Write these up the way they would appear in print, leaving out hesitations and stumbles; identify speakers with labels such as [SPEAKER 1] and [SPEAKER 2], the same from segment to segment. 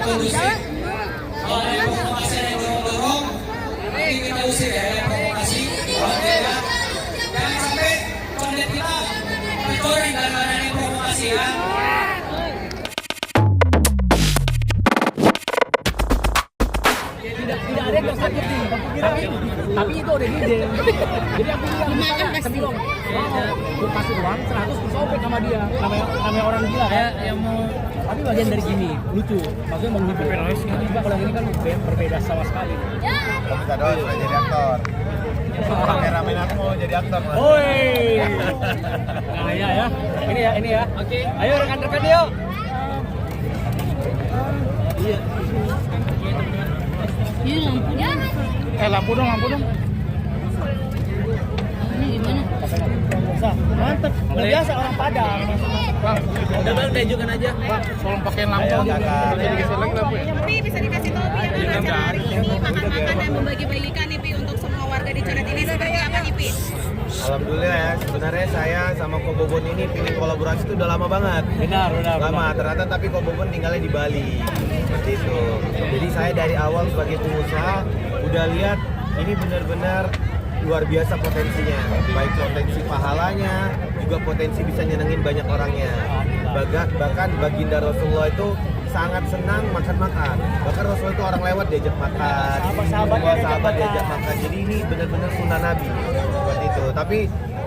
[SPEAKER 1] itu usir. Kalau ada yang provokasi, ada yang dorong, nanti kita usir ya yang provokasi. Kalau tidak, jangan sampai condet kita dicoreng gara-gara ada yang provokasi ya.
[SPEAKER 2] Tidak ada yang sakit sih, tapi itu udah ide. Jadi aku bilang sebelum aku kasih uang 100 disobek sama dia, namanya orang gila kan. Yang mau tapi bagian dari gini lucu, maksudnya mau ngibur. Coba kalau ini kan berbeda sama sekali.
[SPEAKER 3] Kita doang supaya jadi aktor. Kameramen aku mau jadi aktor.
[SPEAKER 2] Woi. Nah ya. Ini ya. Oke. Ayo rekan-rekan yuk. Iya.
[SPEAKER 4] Ini lampu dong.
[SPEAKER 2] Lampu dong.
[SPEAKER 4] Ini gimana?
[SPEAKER 2] Mantep. Nggak biasa orang Padang.
[SPEAKER 4] Bang,
[SPEAKER 2] udah bang tunjukkan aja.
[SPEAKER 4] Bang, tolong pakai lampu.
[SPEAKER 3] Jadi digeser lagi lampu ya.
[SPEAKER 5] Tapi bisa dikasih tahu Pi, apa acara hari ini makan-makan dan membagi-bagikan nih Pi untuk semua warga di Coret ini seperti apa nih Pi?
[SPEAKER 3] Alhamdulillah ya, sebenarnya saya sama Ko Bobon ini pilih kolaborasi itu udah lama banget.
[SPEAKER 2] Benar.
[SPEAKER 3] Lama, ternyata tapi Ko Bobon tinggalnya di Bali. Seperti itu. Jadi saya dari awal sebagai pengusaha udah lihat ini benar-benar luar biasa potensinya. Baik potensi pahalanya, juga potensi bisa nyenengin banyak orangnya. Bahkan baginda Rasulullah itu sangat senang makan-makan. Bahkan Rasulullah itu orang lewat diajak makan. Sahabat diajak makan. Jadi ini benar-benar sunnah Nabi. Seperti itu. Tapi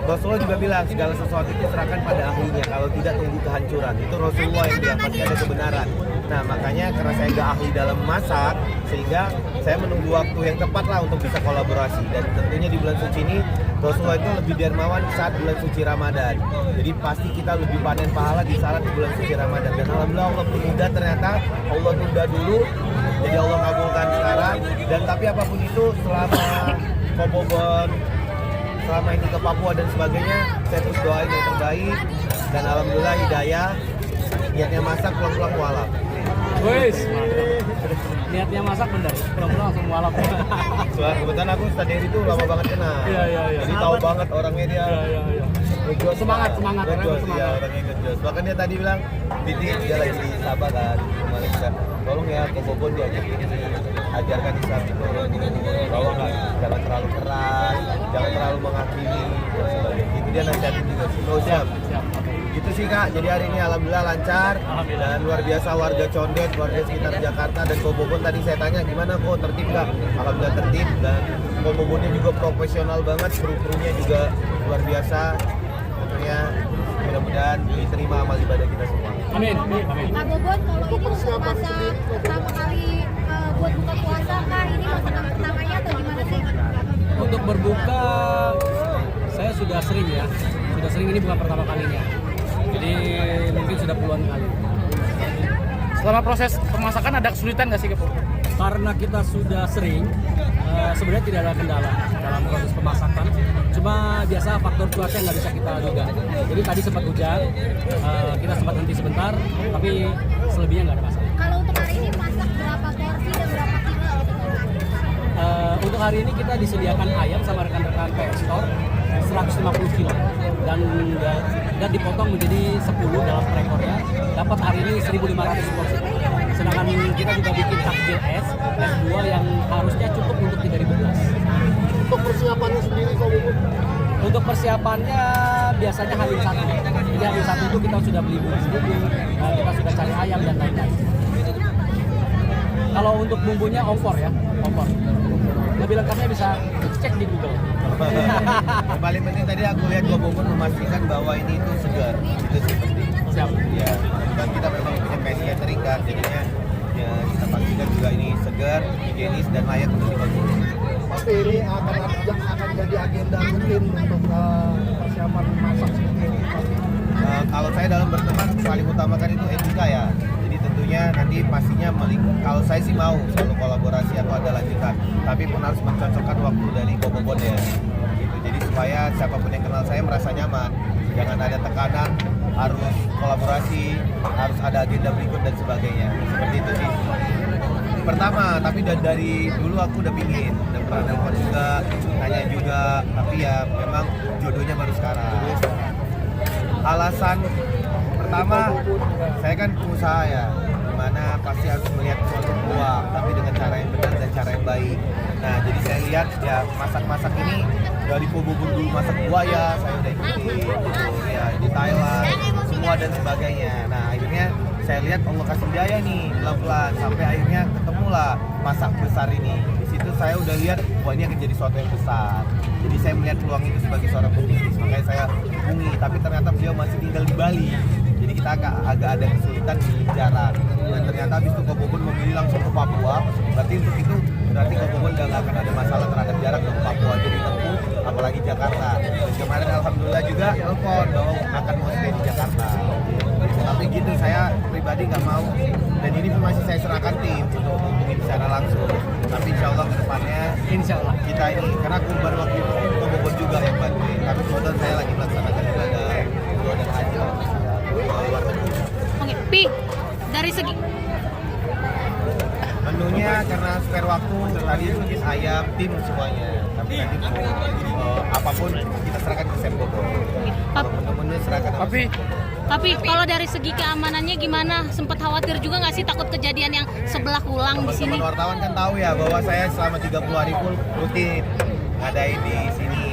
[SPEAKER 3] Rasulullah juga bilang segala sesuatu itu serahkan pada ahlinya. Kalau tidak tunggu kehancuran. Itu Rasulullah yang bilang pasti ada kebenaran. Nah makanya karena saya nggak ahli dalam masak, sehingga saya menunggu waktu yang tepat lah untuk bisa kolaborasi. Dan tentunya di bulan suci ini Rasulullah itu lebih dermawan saat bulan suci Ramadan. Jadi pasti kita lebih panen pahala di saat di bulan suci Ramadan. Dan alhamdulillah Allah bermudah, ternyata Allah tunda dulu. Jadi Allah kabulkan sekarang. Dan tapi apapun itu selama Ko Bobon selama ini ke Papua dan sebagainya, saya terus doain yang terbaik. Dan alhamdulillah hidayah. Niatnya masak pulang-pulang mualaf.
[SPEAKER 2] Wes, niatnya masak bener, pulang-pulang langsung mualaf.
[SPEAKER 3] Soalnya kebetulan aku tadi itu lama banget kenal.
[SPEAKER 2] Iya.
[SPEAKER 3] Jadi tahu banget orangnya dia.
[SPEAKER 2] Iya.
[SPEAKER 3] Ngejos,
[SPEAKER 2] Semangat.
[SPEAKER 3] Ngejos, iya, orangnya ngejos. Bahkan dia tadi bilang, Didi dia lagi di Sabah kan, di Malaysia. Tolong ya, Ko Bobon diajak ini, ajarkan Islam itu. Bahwa jangan terlalu keras, jangan terlalu menghakimi dan sebagainya. Itu dia nasihatin juga. Oh, siap. Gitu sih Kak, jadi hari ini alhamdulillah lancar. Dan luar biasa warga Condet, warga sekitar Jakarta dan Ko Bobon tadi saya tanya gimana kok tertib nggak? Alhamdulillah tertib dan Ko Bobonnya juga profesional banget, kru-krunya juga luar biasa. Tentunya mudah-mudahan diterima amal ibadah kita semua.
[SPEAKER 2] Amin.
[SPEAKER 6] Pak Bobon, kalau ini untuk masak pertama kali buat buka puasa kah? Ini masakan pertamanya atau gimana sih?
[SPEAKER 2] Untuk berbuka saya sudah sering ya. Ini bukan pertama kalinya. Jadi mungkin sudah puluhan kali.
[SPEAKER 4] Selama proses pemasakan ada kesulitan nggak sih, Kepo?
[SPEAKER 2] Karena kita sudah sering, sebenarnya tidak ada kendala dalam proses pemasakan. Cuma biasa faktor cuaca nggak bisa kita duga. Jadi tadi sempat hujan, kita sempat henti sebentar, tapi selebihnya nggak ada masalah.
[SPEAKER 6] Kalau untuk hari ini masak berapa porsi dan berapa kilo?
[SPEAKER 2] Untuk hari ini kita disediakan ayam sama rekan-rekan PX Store 150 kilo dan dipotong menjadi 10 dalam per ekornya. Dapat hari ini 1.500 porsi. Sedangkan kita juga bikin takjil es 2 yang harusnya cukup untuk 3.000
[SPEAKER 4] Untuk persiapannya sendiri, Ko Bobon?
[SPEAKER 2] Untuk persiapannya biasanya H-1. Jadi H-1 itu kita sudah beli bumbu, kita sudah cari ayam dan lain-lain. Kalau untuk bumbunya opor ya, opor. Lebih lengkapnya bisa cek di Google.
[SPEAKER 3] Yang paling penting tadi aku lihat Ko Bobon memastikan bahwa ini itu segar. Itu sih penting.
[SPEAKER 2] Siap.
[SPEAKER 3] Ya, dan kita memang punya PSI catering kan, jadinya ya kita pastikan juga ini segar, higienis dan layak untuk dikonsumsi.
[SPEAKER 4] Pasti ini akan jadi agenda rutin untuk persiapan masak seperti ini.
[SPEAKER 3] Kalau saya dalam berteman paling utamakan itu etika ya. Jadi tentunya nanti pastinya kalau saya sih mau selalu kolaborasi atau ada lanjutan. Tapi pun harus mencocokkan waktu dari Ko Bobon ya. Gitu. Jadi supaya siapapun yang kenal saya merasa nyaman. Jangan ada tekanan, harus kolaborasi, harus ada agenda berikut dan sebagainya. Seperti itu sih. Pertama, tapi dari dulu aku udah pingin, udah pernah nelfon juga, tanya juga, tapi ya memang jodohnya baru sekarang. Alasan pertama, saya kan pengusaha ya, dimana pasti harus melihat suatu peluang, tapi dengan cara yang benar dan cara yang baik. Nah, jadi saya lihat ya masak-masak ini dari Kobobon dulu masak buaya, saya udah ikuti gitu, ya di Thailand, semua dan sebagainya. Nah, akhirnya saya lihat Allah kasih jaya nih pelan-pelan sampai akhirnya ketemulah masak besar ini. Di situ saya udah lihat wah ini akan jadi sesuatu yang besar. Jadi saya melihat peluang itu sebagai seorang pebisnis, makanya saya hubungi. Tapi ternyata beliau masih tinggal di Bali. Jadi kita agak ada kesulitan di jarak. Dan ternyata habis itu Kobobon memilih langsung ke Papua. Berarti untuk itu berarti Kobobon udah nggak akan ada masalah terhadap jarak ke Papua jadi tempuh, apalagi Jakarta. Dan kemarin alhamdulillah juga telepon dong akan mau stay di Jakarta. Tapi gitu saya pribadi nggak mau. Dan ini pun masih saya serahkan tim untuk hubungin secara langsung. Tapi insya Allah kedepannya
[SPEAKER 2] Insya Allah.
[SPEAKER 3] kita ini karena aku baru waktu itu Kobobon juga yang bantuin. Tapi kebetulan saya lagi melaksanakan ibadah umroh dan haji ke luar negeri.
[SPEAKER 5] Oke, Pi, dari segi
[SPEAKER 3] Menunya karena spare waktu tadi mungkin ayam, tim semuanya. Tapi nanti apapun kita serahkan ke Chef Bobo. Kalau menu-menu serahkan ke
[SPEAKER 5] tapi kalau dari segi keamanannya gimana? Sempat khawatir juga nggak sih takut kejadian yang sebelah ulang di sini?
[SPEAKER 3] Teman-teman wartawan kan tahu ya bahwa saya selama 30 hari pun rutin ngadain di sini.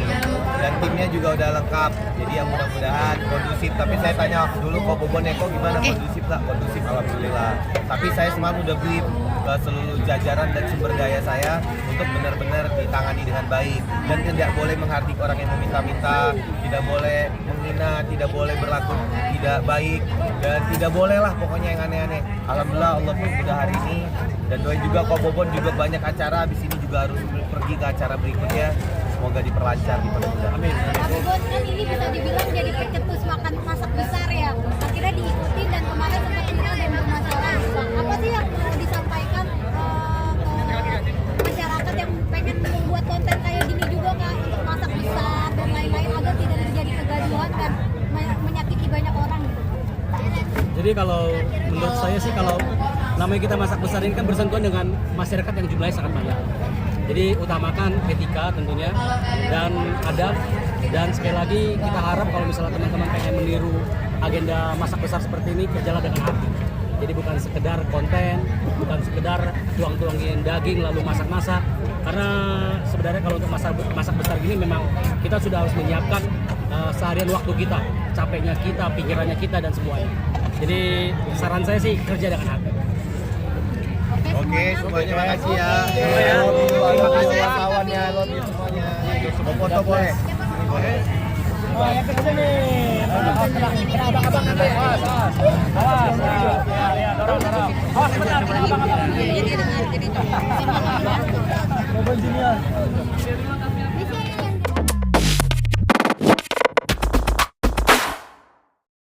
[SPEAKER 3] Dan timnya juga udah lengkap. Jadi ya mudah-mudahan kondusif. Tapi saya tanya dulu kok Bobon Eko gimana? Kondusif lah, kondusif alhamdulillah. Tapi saya semalam udah brief ke seluruh jajaran dan sumber daya saya untuk benar-benar ditangani dengan baik dan tidak boleh menghardik orang yang meminta-minta, tidak boleh menghina, tidak boleh berlaku tidak baik dan tidak boleh lah pokoknya yang aneh-aneh. Alhamdulillah Allah pun sudah hari ini dan doain juga kok Bobon juga banyak acara habis ini juga harus pergi ke acara berikutnya. Semoga diperlancar dipermudah. Amin.
[SPEAKER 6] Pak Bobon kan ini bisa dibilang jadi pencetus makan masak besar ya. Akhirnya diikuti dan kemarin sempat viral dan bermasalah. Apa sih yang mau disampaikan ke masyarakat yang pengen membuat konten kayak gini juga nggak untuk masak besar dan lain-lain agar tidak terjadi kegaduhan dan menyakiti banyak orang gitu.
[SPEAKER 2] Jadi kalau menurut saya sih kalau namanya kita masak besar ini kan bersentuhan dengan masyarakat yang jumlahnya sangat banyak. Jadi utamakan etika tentunya dan adab dan sekali lagi kita harap kalau misalnya teman-teman pengen meniru agenda masak besar seperti ini kerjalah dengan hati. Jadi bukan sekedar konten, bukan sekedar tuang-tuangin daging lalu masak-masak. Karena sebenarnya kalau untuk masak besar gini memang kita sudah harus menyiapkan seharian waktu kita, capeknya kita, pikirannya kita dan semuanya. Jadi saran saya sih kerja dengan hati.
[SPEAKER 3] Oke, semuanya makasih ya.
[SPEAKER 4] Terima kasih kawannya, lobby semuanya.
[SPEAKER 3] Foto boleh. Boleh.
[SPEAKER 2] Yang ke sini. Abang-abang nanti. Awas. Ya, dorong. Awas sebentar, abang-abang.
[SPEAKER 5] Jadi dengan
[SPEAKER 2] Bobon Junior.